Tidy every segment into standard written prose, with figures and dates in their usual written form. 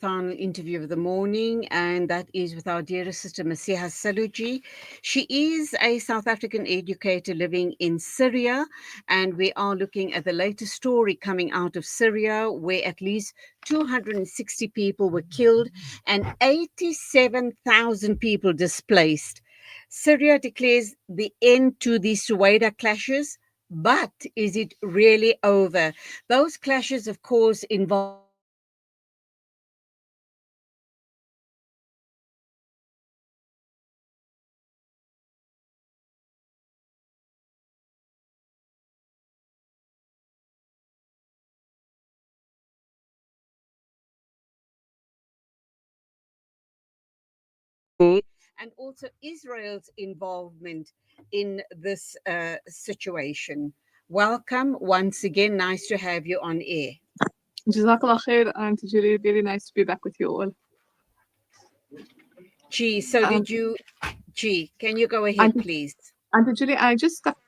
final interview of the morning, and that is with our dearest sister Maseeha Saloojee. She is a South African educator living in Syria, and we are looking at the latest story coming out of Syria, where at least 260 people were killed and 87,000 people displaced. Syria declares the end to the Suwayda clashes, but is it really over? Those clashes, of course, involve and also Israel's involvement in this situation. Welcome once again. Nice to have you on air. Jazakallah khair, Auntie Julie. Very nice to be back with you all. So Um, can you go ahead, Auntie, please? Auntie Julie, I just got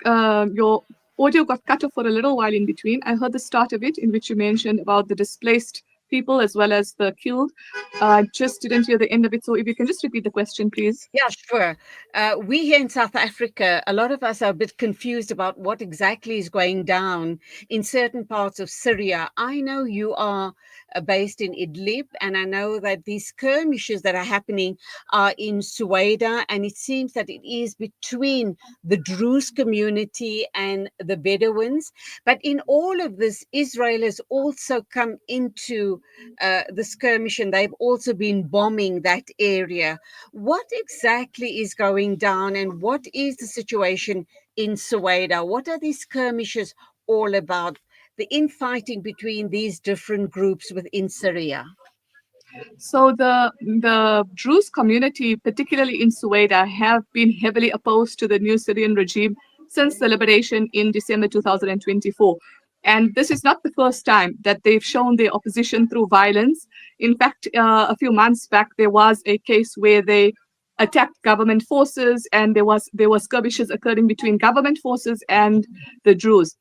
your audio got cut off for a little while in between. I heard the start of it in which you mentioned about the displaced people as well as the killed. Just didn't hear the end of it. So if you can just repeat the question, please. Yeah, sure. We here in South Africa, a lot of us are a bit confused about what exactly is going down in certain parts of Syria. I know you are based in Idlib, and I know that these skirmishes that are happening are in Suwayda, and it seems that it is between the Druze community and the Bedouins. But in all of this, Israel has also come into the skirmish, and they've also been bombing that area. What exactly is going down, and what is the situation in Suwayda? What are these skirmishes all about? The infighting between these different groups within Syria. So the Druze community, particularly in Suwayda, have been heavily opposed to the new Syrian regime since the liberation in December 2024. And this is not the first time that they've shown their opposition through violence. In fact, a few months back, there was a case where they attacked government forces, and there were skirmishes occurring between government forces and the Druze.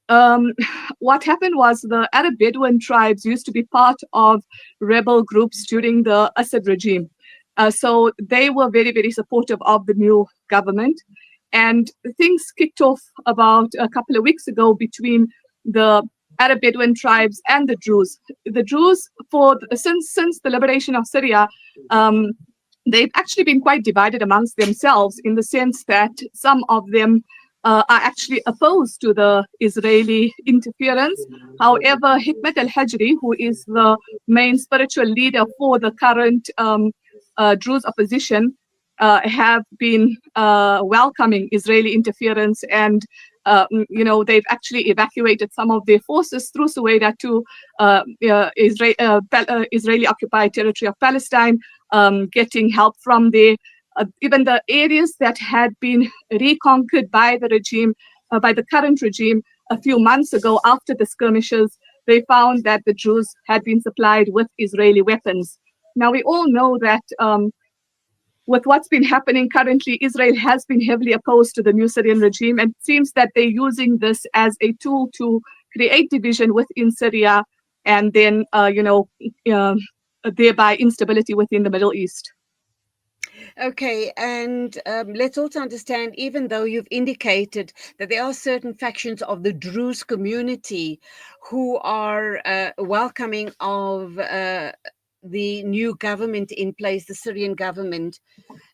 um, what happened was the Arab Bedouin tribes used to be part of rebel groups during the Assad regime. So they were very, very supportive of the new government. And things kicked off about a couple of weeks ago between the Arab Bedouin tribes and the Druze. The Druze, since the liberation of Syria, um, they've actually been quite divided amongst themselves in the sense that some of them are actually opposed to the Israeli interference. However, Hikmet al-Hajri, who is the main spiritual leader for the current Druze opposition, have been welcoming Israeli interference, and they've actually evacuated some of their forces through Suwayda to Israeli occupied territory of Palestine, getting help from there. Even the areas that had been reconquered by the regime, by the current regime, a few months ago after the skirmishes, they found that the Druze had been supplied with Israeli weapons. Now, we all know that with what's been happening currently, Israel has been heavily opposed to the new Syrian regime, and it seems that they're using this as a tool to create division within Syria and then, thereby instability within the Middle East. Okay, and let's also understand, even though you've indicated that there are certain factions of the Druze community who are welcoming of the new government in place, the Syrian government,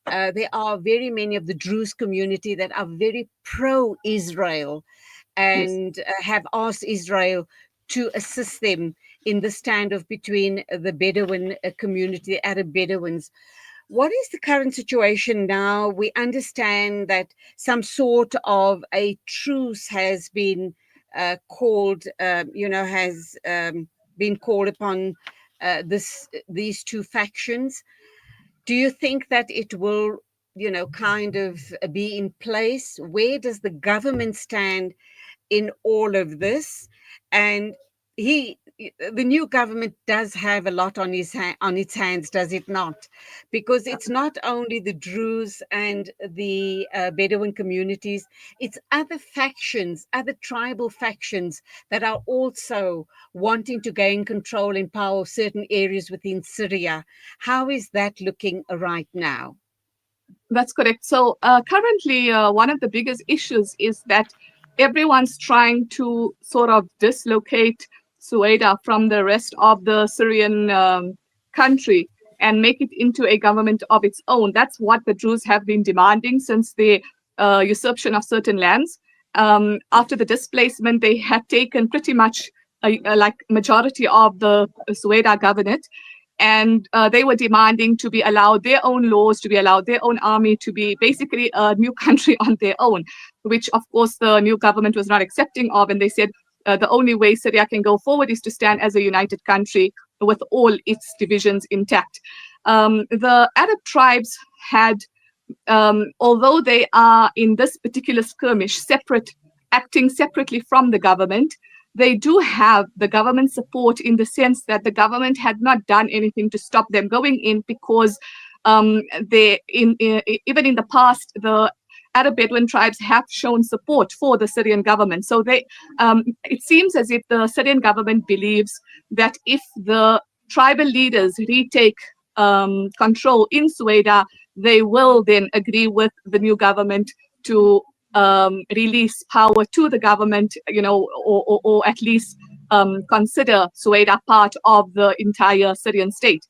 there are very many of the Druze community that are very pro-Israel Yes. and have asked Israel to assist them in the standoff between the Bedouin community, the Arab Bedouins. What is the current situation now? We understand that some sort of a truce has been called, has been called upon these two factions. Do you think that it will, kind of be in place? Where does the government stand in all of this? And the new government does have a lot on on its hands, does it not? Because it's not only the Druze and the Bedouin communities, it's other factions, other tribal factions that are also wanting to gain control and power of certain areas within Syria. How is that looking right now? That's correct. So currently, one of the biggest issues is that everyone's trying to sort of dislocate Suwayda from the rest of the Syrian country and make it into a government of its own. That's what the Druze have been demanding since the usurpation of certain lands. After the displacement, they had taken pretty much like majority of the Suwayda governorate, and they were demanding to be allowed their own laws, to be allowed their own army, to be basically a new country on their own, which of course the new government was not accepting of. And they said the only way Syria can go forward is to stand as a united country with all its divisions intact. The Arab tribes had, although they are in this particular skirmish separate, acting separately from the government, they do have the government support in the sense that the government had not done anything to stop them going in, because even in the past, the Arab Bedouin tribes have shown support for the Syrian government. So it seems as if the Syrian government believes that if the tribal leaders retake control in Suwayda, they will then agree with the new government to release power to the government, or at least consider Suwayda part of the entire Syrian state.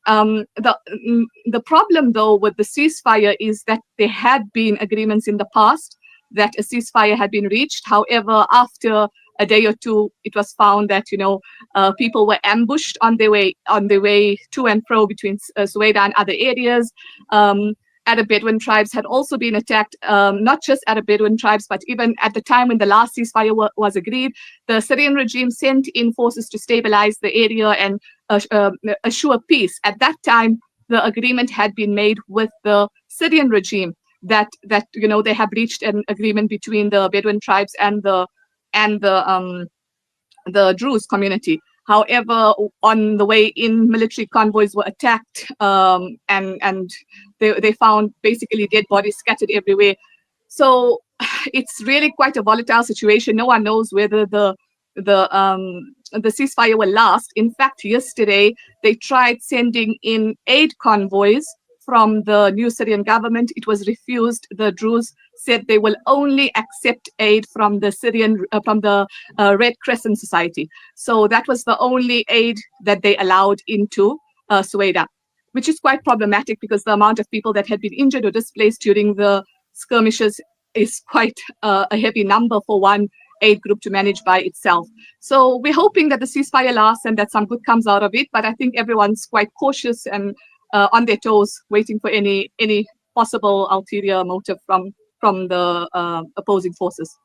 The problem, though, with the ceasefire is that there had been agreements in the past that a ceasefire had been reached. However, after a day or two, it was found that people were ambushed on their way to and fro between Suwayda and other areas. Arab Bedouin tribes had also been attacked, not just Arab Bedouin tribes, but even at the time when the last ceasefire was agreed, the Syrian regime sent in forces to stabilize the area and assure peace. At that time, the agreement had been made with the Syrian regime that they have reached an agreement between the Bedouin tribes and the Druze community. However, on the way in, military convoys were attacked, and they found basically dead bodies scattered everywhere. So it's really quite a volatile situation. No one knows whether the ceasefire will last. In fact, yesterday they tried sending in aid convoys from the new Syrian government. It was refused. The Druze said they will only accept aid from the Red Crescent Society. So that was the only aid that they allowed into Suwayda, which is quite problematic because the amount of people that had been injured or displaced during the skirmishes is quite a heavy number for one aid group to manage by itself. So we're hoping that the ceasefire lasts and that some good comes out of it. But I think everyone's quite cautious and on their toes, waiting for any possible ulterior motive from the opposing forces.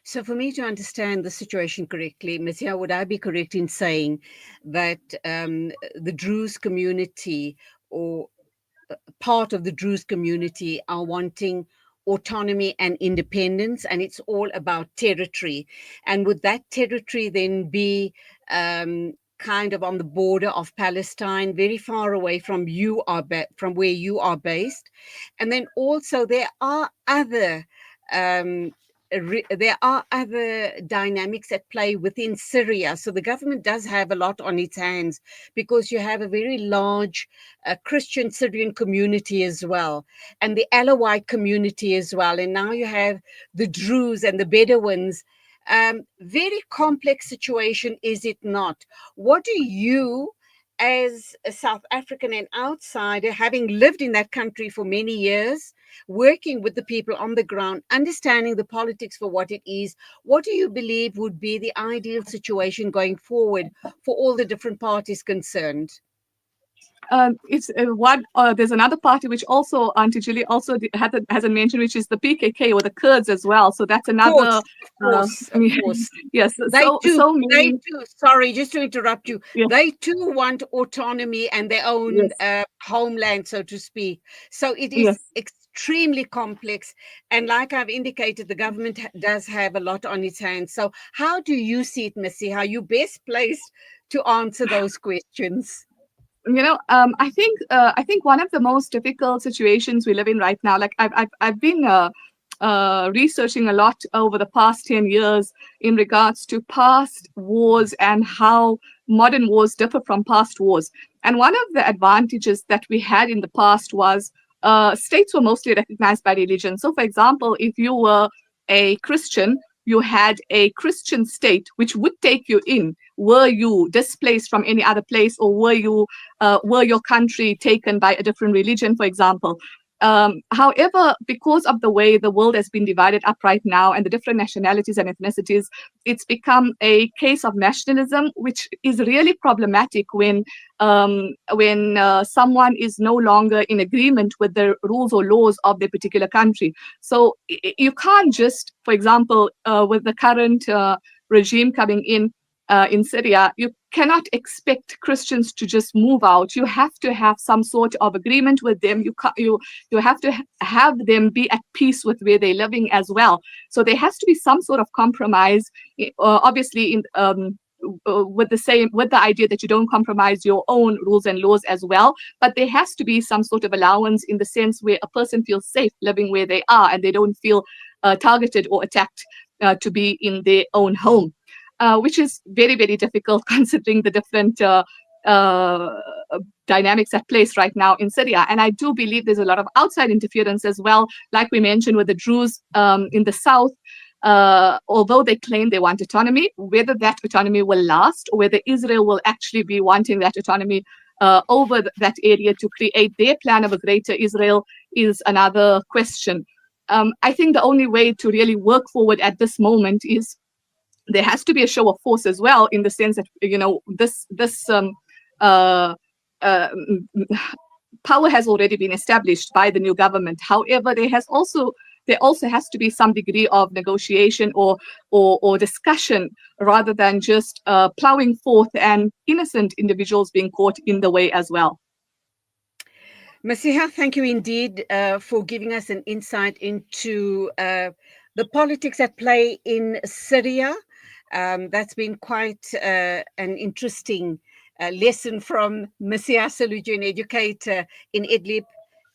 So, for me to understand the situation correctly, Maseeha, would I be correct in saying that the Druze community, or part of the Druze community, are wanting autonomy and independence, and it's all about territory? And would that territory then be kind of on the border of Palestine, very far away from from where you are based? And then also there are other um, there are other dynamics at play within Syria. So the government does have a lot on its hands, because you have a very large Christian Syrian community as well, and the Alawite community as well. And now you have the Druze and the Bedouins. Very complex situation, is it not? What do you, as a South African and outsider, having lived in that country for many years, working with the people on the ground, understanding the politics for what it is, what do you believe would be the ideal situation going forward for all the different parties concerned? It's one. There's another party which also Auntie Julie also hasn't mentioned, which is the PKK or the Kurds as well. So that's another. Of course. Yes. They too, they Many. too, sorry, just to interrupt you, Yes. they too want autonomy and their own Yes. homeland, so to speak. So it is Yes. extremely complex. And like I've indicated, the government does have a lot on its hands. So how do you see it, Missy? How are you best placed to answer those questions? I think one of the most difficult situations we live in right now, like I've been researching a lot over the past 10 years in regards to past wars and how modern wars differ from past wars. And one of the advantages that we had in the past was states were mostly recognized by religion. So, for example, if you were a Christian, you had a Christian state which would take you in. Were you displaced from any other place, or were your country taken by a different religion, for example? However, because of the way the world has been divided up right now and the different nationalities and ethnicities, it's become a case of nationalism, which is really problematic when someone is no longer in agreement with the rules or laws of their particular country. So you can't just, for example, with the current regime coming in Syria, you cannot expect Christians to just move out. You have to have some sort of agreement with them. You have to have them be at peace with where they're living as well. So there has to be some sort of compromise, obviously with the idea that you don't compromise your own rules and laws as well. But there has to be some sort of allowance in the sense where a person feels safe living where they are and they don't feel targeted or attacked to be in their own home. Which is very, very difficult considering the different dynamics at place right now in Syria. And I do believe there's a lot of outside interference as well, like we mentioned with the Druze in the south. Although they claim they want autonomy, whether that autonomy will last or whether Israel will actually be wanting that autonomy over that area to create their plan of a greater Israel is another question. I think the only way to really work forward at this moment is there has to be a show of force as well, in the sense that this uh, uh, power has already been established by the new government. However, there also has to be some degree of negotiation or discussion, rather than just plowing forth and innocent individuals being caught in the way as well. Maseeha, thank you indeed for giving us an insight into the politics at play in Syria. That's been quite an interesting lesson from Maseeha Saloojee, an educator in Idlib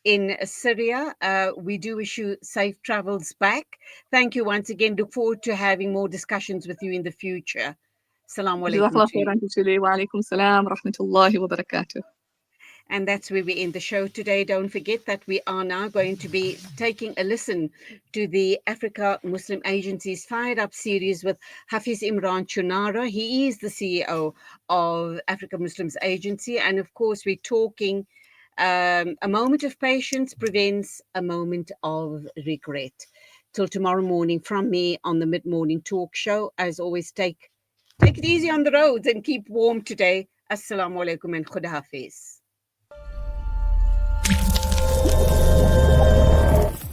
in Syria. We do wish you safe travels back. Thank you once again. Look forward to having more discussions with you in the future. Assalamu alaikum Jazakallah to you. khairan, wa alaikum salam, rahmatullahi wa barakatuh. And that's where we end the show today. Don't forget that we are now going to be taking a listen to the Africa Muslim Agency's Fired Up series with Hafiz Imran Chunara. He is the CEO of Africa Muslims Agency. And of course, we're talking a moment of patience prevents a moment of regret. Till tomorrow morning from me on the Mid-Morning Talk Show. As always, take it easy on the roads and keep warm today. Assalamu alaikum and khuda hafiz.